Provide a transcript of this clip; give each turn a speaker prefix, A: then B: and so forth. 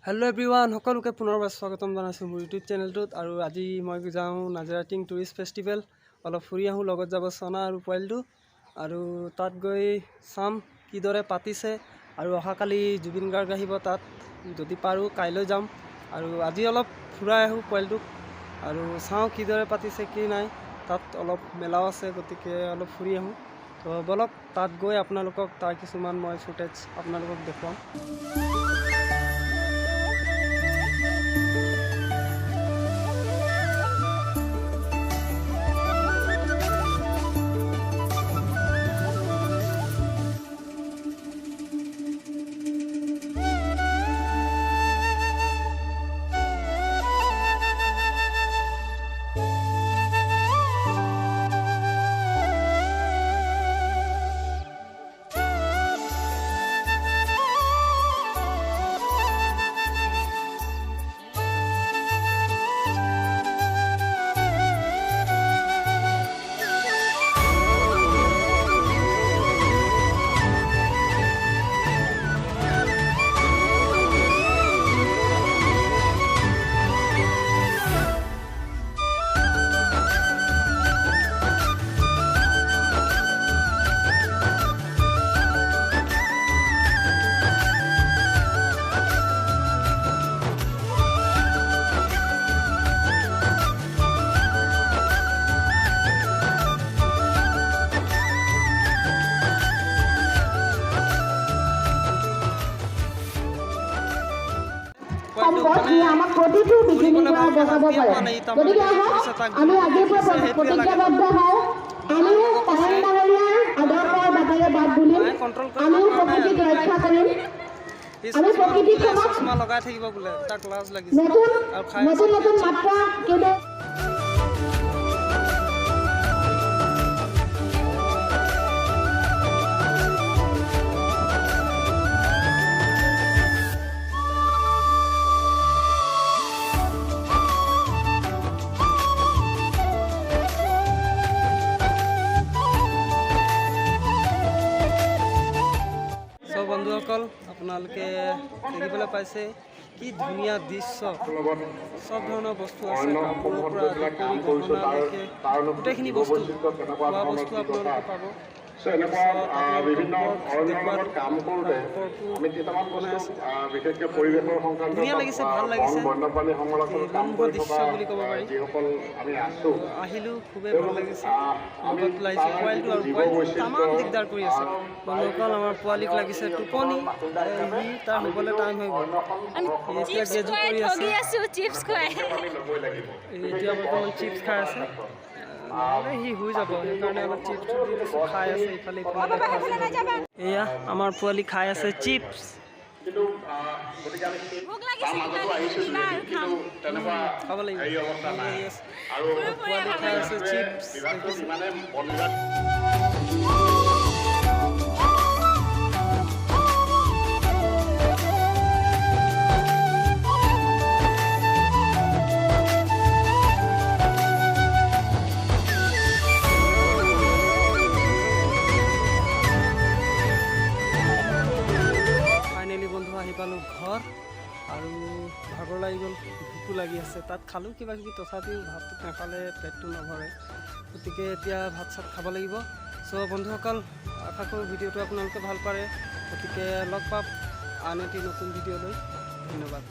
A: Hello everyone সকলোকে পুনৰবাৰ স্বাগতম জনাইছোঁ মোৰ ইউটিউব চেনেলটোত। আৰু আজি মই যাওঁ নাজিৰাটিং টুৰিষ্ট ফেষ্টিভেল, অলপ ফুৰি আহোঁ। লগত যাব চনা আৰু পোৱালিটো। আৰু তাত গৈ চাম কিদৰে পাতিছে, আৰু অহাকালি জুবিন গাৰ্গ আহিব তাত, যদি পাৰোঁ কাইলৈ যাম। আৰু আজি অলপ ফুৰাই আহোঁ পোৱালিটোক, আৰু চাওঁ কিদৰে পাতিছে কি নাই। তাত অলপ মেলাও আছে, গতিকে অলপ ফুৰি আহোঁ। তো বলক তাত গৈ আপোনালোকক তাৰ কিছুমান মই ফুটেজ আপোনালোকক দেখুৱাম।
B: আমাক প্ৰতিটো বিঘিনিৰ পৰা বচাব পাৰে। গতিকে আমি আজিৰ পৰা প্ৰতিজ্ঞাবদ্ধ হওঁ, আমিও পাহন ডাঙৰীয়াৰ আদৰ্শৰ বাটেৰে বাট বুলিম, আমিও প্ৰকৃতিক ৰক্ষা কৰিম, আমি প্ৰকৃতিখনক নতুন নতুন মাত্ৰা কেইটা
A: বন্ধুসকল, আপোনালোকে দেখিবলৈ পাইছে কি ধুনীয়া দৃশ্য। চব ধৰণৰ বস্তু আছে, কাপোৰৰ পৰা আদি কৰি গহনালৈকে গোটেইখিনি বস্তু, খোৱা বস্তু আপোনালোকে পাব। ধুনীয়া লাগিছে, ভাল লাগিছে, মনোমোহা দৃশ্য বুলি ক'ব পাৰি। আহিলোঁ, খুবেই ভাল লাগিছে। লগত লাগিছে পোৱালিটো, আৰু পোৱালিটো তামাম দিগদাৰ কৰি আছে। বন্ধুসকল, আমাৰ পোৱালিক লাগিছে টোপনি, সি তাৰ শুবলৈ টাইম হৈ গ'ল। এতিয়া গেজু কৰি আছে, এতিয়া বৰ্তমান চিপছ খাই আছে। সি শুই যাব, সেইকাৰণে অলপ চিপছ খাই আছে ইফালে ইফালে। এয়া আমাৰ পোৱালি খাই আছে চিপছ। খাব লাগিব, পোৱালি খাই আছে চিপছ। আহি পালোঁ ঘৰ, আৰু ভাগৰ লাগি গ'ল, ভোকো লাগি আছে। তাত খালোঁ কিবা কিবি, তথাপিও ভাতটো নাখালে পেটটো নভৰে। গতিকে এতিয়া ভাত চাত খাব লাগিব। চ' বন্ধুসকল, আশা কৰোঁ ভিডিঅ'টো আপোনালোকে ভাল পাৰে। গতিকে লগ পাম আন এটি নতুন ভিডিঅ' লৈ। ধন্যবাদ।